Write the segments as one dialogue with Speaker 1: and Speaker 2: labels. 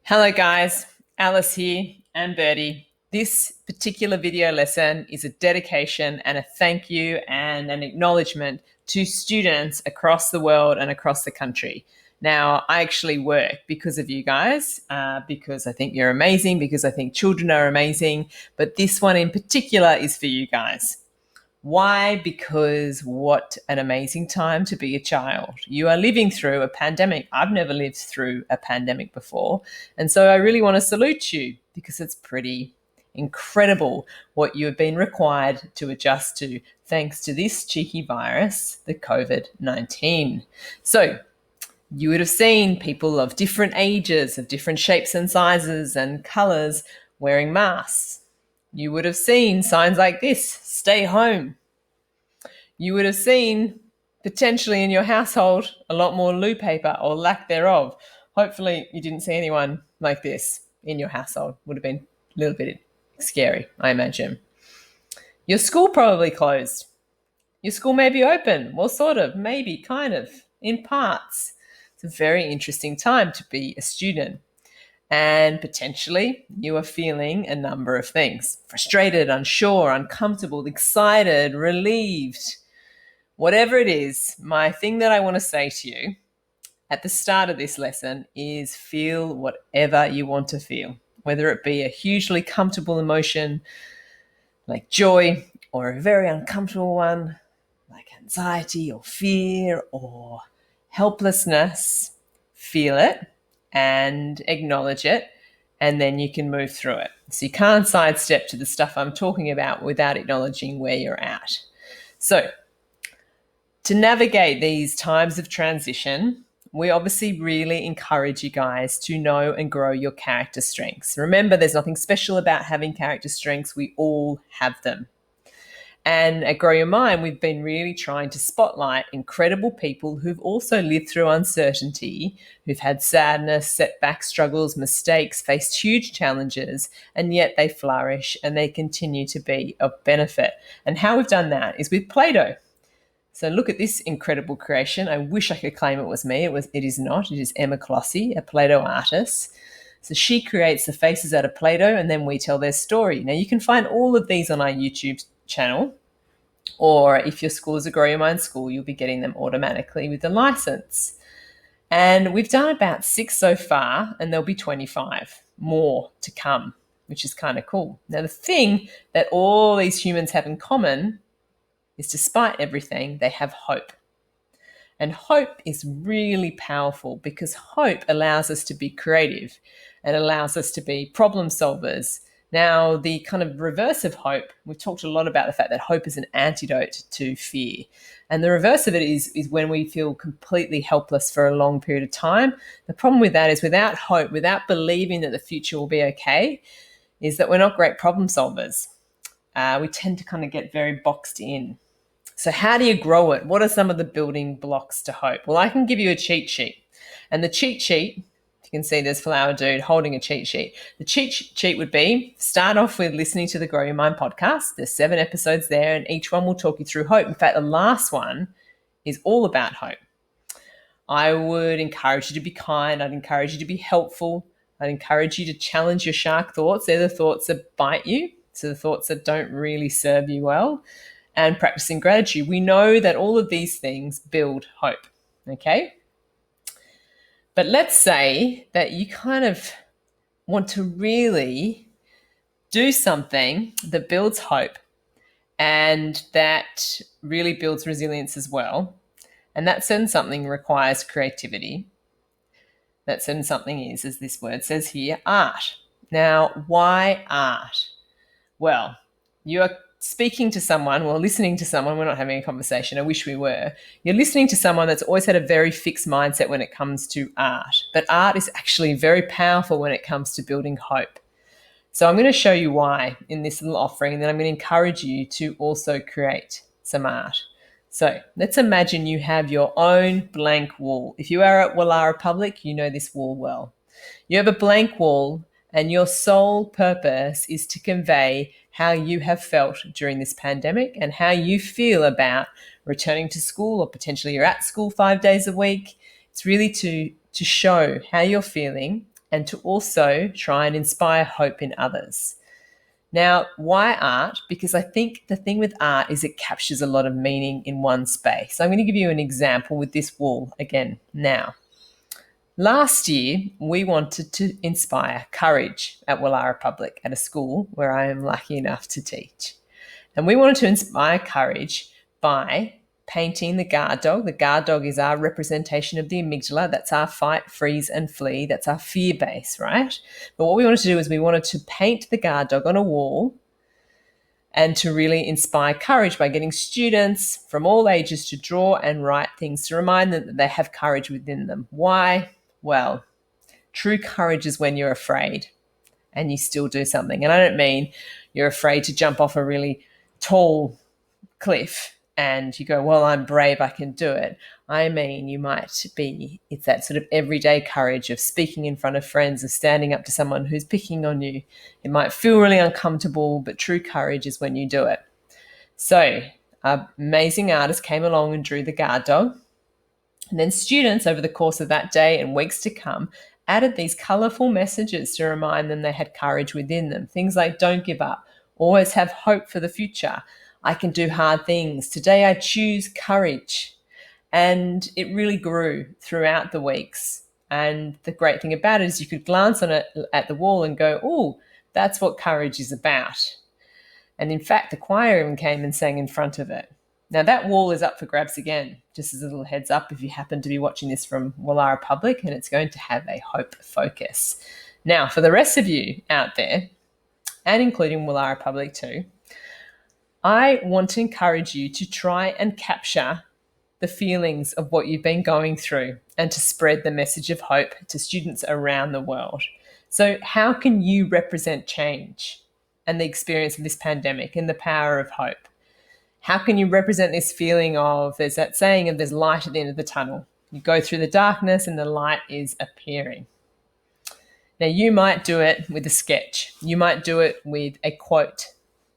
Speaker 1: Hello guys, Alice here and Bertie. This particular video lesson is a dedication and a thank you and an acknowledgement to students across the world and across the country. Now, I actually work because of you guys, because I think you're amazing, because I think children are amazing, but this one in particular is for you guys. Why? Because what an amazing time to be a child. You are living through a pandemic. I've never lived through a pandemic before. And so I really want to salute you because it's pretty incredible what you have been required to adjust to thanks to this cheeky virus, the COVID-19. So you would have seen people of different ages, of different shapes and sizes and colors wearing masks. You would have seen signs like this: stay home. You would have seen potentially in your household a lot more loo paper or lack thereof. Hopefully, you didn't see anyone like this in your household. Would have been a little bit scary, I imagine. Your school probably closed. Your school may be open. Well, sort of, maybe, kind of, in parts. It's a very interesting time to be a student. And potentially you are feeling a number of things: frustrated, unsure, uncomfortable, excited, relieved. Whatever it is, my thing that I want to say to you at the start of this lesson is feel whatever you want to feel, whether it be a hugely comfortable emotion like joy, or a very uncomfortable one like anxiety or fear or helplessness. Feel it and acknowledge it, and then you can move through it. So you can't sidestep to the stuff I'm talking about without acknowledging where you're at. So to navigate these times of transition, we obviously really encourage you guys to know and grow your character strengths. Remember, there's nothing special about having character strengths. We all have them. And at Grow Your Mind, we've been really trying to spotlight incredible people who've also lived through uncertainty, who've had sadness, setbacks, struggles, mistakes, faced huge challenges, and yet they flourish and they continue to be of benefit. And how we've done that is with Play-Doh. So look at this incredible creation. I wish I could claim it was me. It is not. It is Emma Clossy, a Play-Doh artist. So she creates the faces out of Play-Doh and then we tell their story. Now you can find all of these on our YouTube channel, or if your school is a Grow Your Mind school, you'll be getting them automatically with the license. And we've done about 6 so far, and there'll be 25 more to come, which is kind of cool. Now, the thing that all these humans have in common is, despite everything, they have hope. And hope is really powerful because hope allows us to be creative and allows us to be problem solvers. Now, the kind of reverse of hope, we've talked a lot about the fact that hope is an antidote to fear. And the reverse of it is when we feel completely helpless for a long period of time. The problem with that is, without hope, without believing that the future will be okay, is that we're not great problem solvers. We tend to kind of get very boxed in. So how do you grow it? What are some of the building blocks to hope? Well, I can give you a cheat sheet. And the cheat sheet, you can see there's Flower Dude holding a cheat sheet. The cheat sheet would be, start off with listening to the Grow Your Mind podcast. There's 7 episodes there, and each one will talk you through hope. In fact, the last one is all about hope. I would encourage you to be kind. I'd encourage you to be helpful. I'd encourage you to challenge your shark thoughts. They're the thoughts that bite you. So the thoughts that don't really serve you well. And practicing gratitude. We know that all of these things build hope, okay? But let's say that you kind of want to really do something that builds hope and that really builds resilience as well. And that certain something requires creativity. That certain something is, as this word says here, art. Now, why art? Well, you are speaking to someone, well, listening to someone, we're not having a conversation, I wish we were. You're listening to someone that's always had a very fixed mindset when it comes to art. But art is actually very powerful when it comes to building hope. So I'm going to show you why in this little offering, and then I'm going to encourage you to also create some art. So let's imagine you have your own blank wall. If you are at Wallara Public, you know this wall well. You have a blank wall, and your sole purpose is to convey how you have felt during this pandemic and how you feel about returning to school, or potentially you're at school 5 days a week. It's really to show how you're feeling and to also try and inspire hope in others. Now, why art? Because I think the thing with art is it captures a lot of meaning in one space. So I'm going to give you an example with this wool again now. Last year, we wanted to inspire courage at Wallara Public at a school where I am lucky enough to teach. And we wanted to inspire courage by painting the guard dog. The guard dog is our representation of the amygdala. That's our fight, freeze, and flee. That's our fear base, right? But what we wanted to do is we wanted to paint the guard dog on a wall and to really inspire courage by getting students from all ages to draw and write things to remind them that they have courage within them. Why? Well, true courage is when you're afraid and you still do something. And I don't mean you're afraid to jump off a really tall cliff and you go, well, I'm brave, I can do it. I mean, it's that sort of everyday courage of speaking in front of friends, of standing up to someone who's picking on you. It might feel really uncomfortable, but true courage is when you do it. So, an amazing artist came along and drew the guard dog. And then students over the course of that day and weeks to come added these colourful messages to remind them they had courage within them. Things like don't give up, always have hope for the future, I can do hard things, today I choose courage. And it really grew throughout the weeks. And the great thing about it is you could glance on it at the wall and go, oh, that's what courage is about. And in fact, the choir even came and sang in front of it. Now, that wall is up for grabs again, just as a little heads up if you happen to be watching this from Wallara Public, and it's going to have a hope focus. Now, for the rest of you out there, and including Wallara Public too, I want to encourage you to try and capture the feelings of what you've been going through and to spread the message of hope to students around the world. So how can you represent change and the experience of this pandemic and the power of hope? How can you represent this feeling of, there's that saying of there's light at the end of the tunnel. You go through the darkness and the light is appearing. Now, you might do it with a sketch. You might do it with a quote.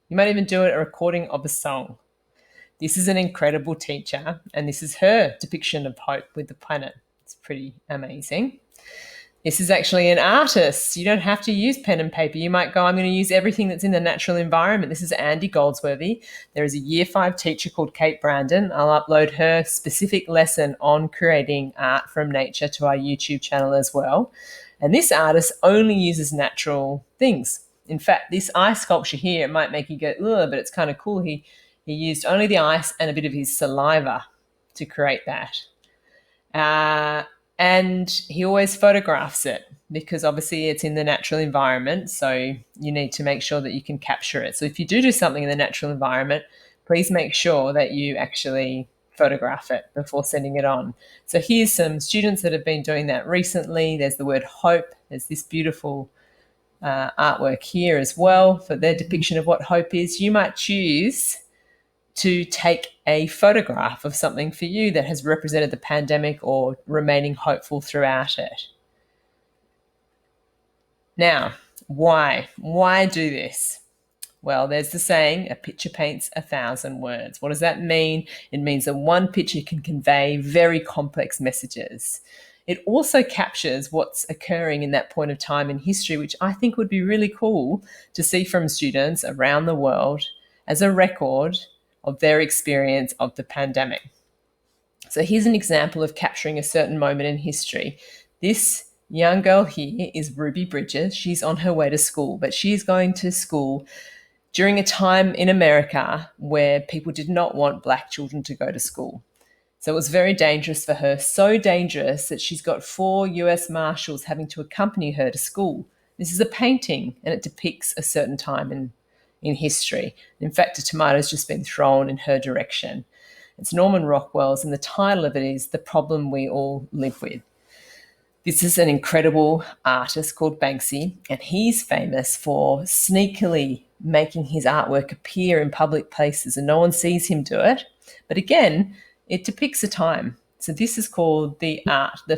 Speaker 1: You might even do it a recording of a song. This is an incredible teacher, and this is her depiction of hope with the planet. It's pretty amazing. This is actually an artist. You don't have to use pen and paper. You might go, I'm going to use everything that's in the natural environment. This is Andy Goldsworthy. There is a Year 5 teacher called Kate Brandon. I'll upload her specific lesson on creating art from nature to our YouTube channel as well. And this artist only uses natural things. In fact, this ice sculpture here, it might make you go, ugh, but it's kind of cool. He used only the ice and a bit of his saliva to create that. And he always photographs it because obviously it's in the natural environment. So you need to make sure that you can capture it. So if you do something in the natural environment, please make sure that you actually photograph it before sending it on. So here's some students that have been doing that recently. There's the word hope. There's this beautiful artwork here as well for their depiction of what hope is. You might choose to take a photograph of something for you that has represented the pandemic or remaining hopeful throughout it. Now, why? Why do this? Well, there's the saying, a picture paints 1,000 words. What does that mean? It means that one picture can convey very complex messages. It also captures what's occurring in that point of time in history, which I think would be really cool to see from students around the world as a record of their experience of the pandemic. So here's an example of capturing a certain moment in history. This young girl here is Ruby Bridges. She's on her way to school, but she's going to school during a time in America where people did not want Black children to go to school. So it was very dangerous for her, so dangerous that she's got 4 US Marshals having to accompany her to school. This is a painting and it depicts a certain time in history. In fact, a tomato's just been thrown in her direction. It's Norman Rockwell's and the title of it is The Problem We All Live With. This is an incredible artist called Banksy, and he's famous for sneakily making his artwork appear in public places and no one sees him do it. But again, it depicts a time. So this is called the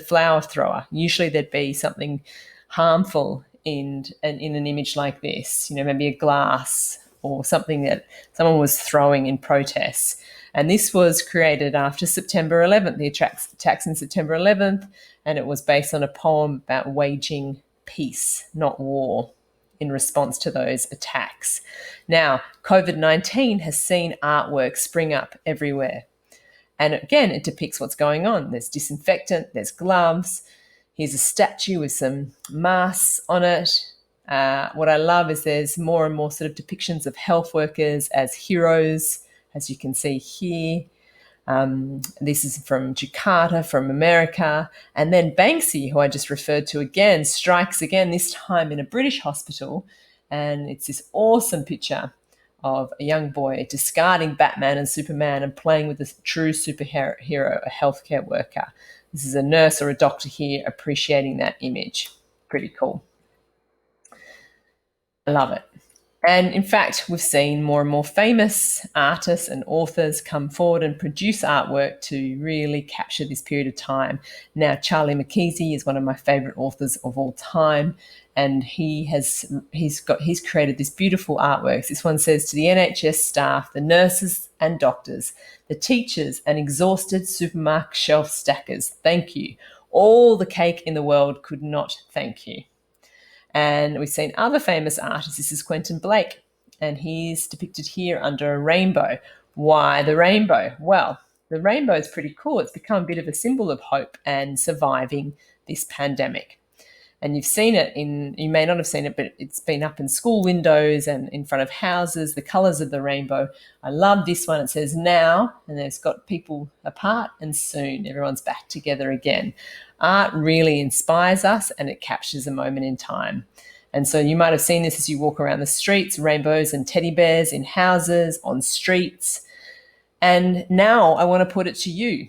Speaker 1: flower thrower. Usually there'd be something harmful in an image like this, maybe a glass or something that someone was throwing in protests. And this was created after September 11th, the attacks in September 11th, and it was based on a poem about waging peace, not war, in response to those attacks. Now, COVID-19 has seen artwork spring up everywhere. And again, it depicts what's going on. There's disinfectant, there's gloves. Here's a statue with some masks on it. What I love is there's more and more sort of depictions of health workers as heroes, as you can see here. This is from Jakarta, from America. And then Banksy, who I just referred to again, strikes again, this time in a British hospital. And it's this awesome picture of a young boy discarding Batman and Superman and playing with a true superhero, a healthcare worker. This is a nurse or a doctor here appreciating that image. Pretty cool. I love it. And in fact, we've seen more and more famous artists and authors come forward and produce artwork to really capture this period of time. Now, Charlie McKeesy is one of my favorite authors of all time, and he's created this beautiful artwork. This one says, to the NHS staff, the nurses and doctors, the teachers and exhausted supermarket shelf stackers, thank you. All the cake in the world could not thank you. And we've seen other famous artists. This is Quentin Blake, and he's depicted here under a rainbow. Why the rainbow? Well, the rainbow is pretty cool. It's become a bit of a symbol of hope and surviving this pandemic. And you've seen it you may not have seen it, but it's been up in school windows and in front of houses, the colours of the rainbow. I love this one. It says now, and it's got people apart and soon. Everyone's back together again. Art really inspires us and it captures a moment in time. And so you might have seen this as you walk around the streets, rainbows and teddy bears in houses, on streets. And now I want to put it to you.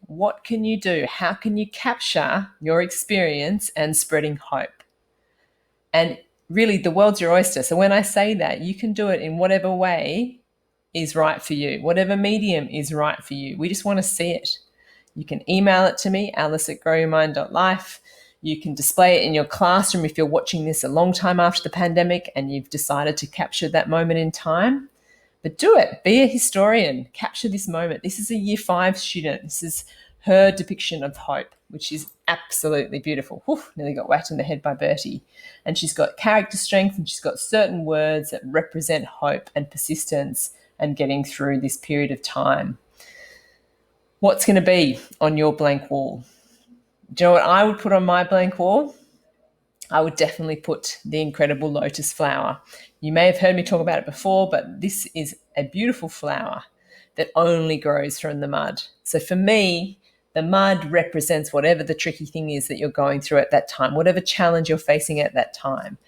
Speaker 1: What can you do? How can you capture your experience and spreading hope? And really, the world's your oyster. So when I say that, you can do it in whatever way is right for you, whatever medium is right for you. We just want to see it. You can email it to me, alice@growyourmind.life. You can display it in your classroom if you're watching this a long time after the pandemic and you've decided to capture that moment in time. But do it. Be a historian. Capture this moment. This is a Year 5 student. This is her depiction of hope, which is absolutely beautiful. Whew, nearly got whacked in the head by Bertie. And she's got character strength and she's got certain words that represent hope and persistence and getting through this period of time. What's going to be on your blank wall? Do you know what I would put on my blank wall? I would definitely put the incredible lotus flower. You may have heard me talk about it before, but this is a beautiful flower that only grows from the mud. So for me, the mud represents whatever the tricky thing is that you're going through at that time, whatever challenge you're facing at that time.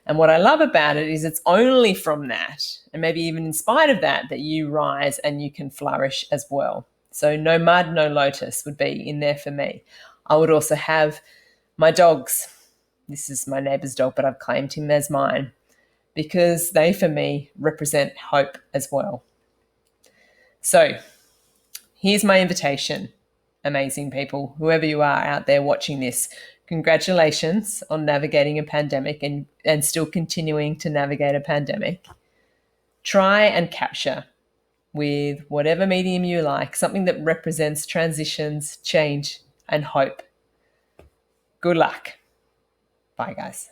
Speaker 1: And what I love about it is it's only from that, and maybe even in spite of that, that you rise and you can flourish as well. So no mud, no lotus would be in there for me. I would also have my dogs. This is my neighbour's dog, but I've claimed him as mine because they, for me, represent hope as well. So here's my invitation, amazing people, whoever you are out there watching this, congratulations on navigating a pandemic and still continuing to navigate a pandemic. Try and capture with whatever medium you like, something that represents transitions, change, and hope. Good luck. Bye, guys.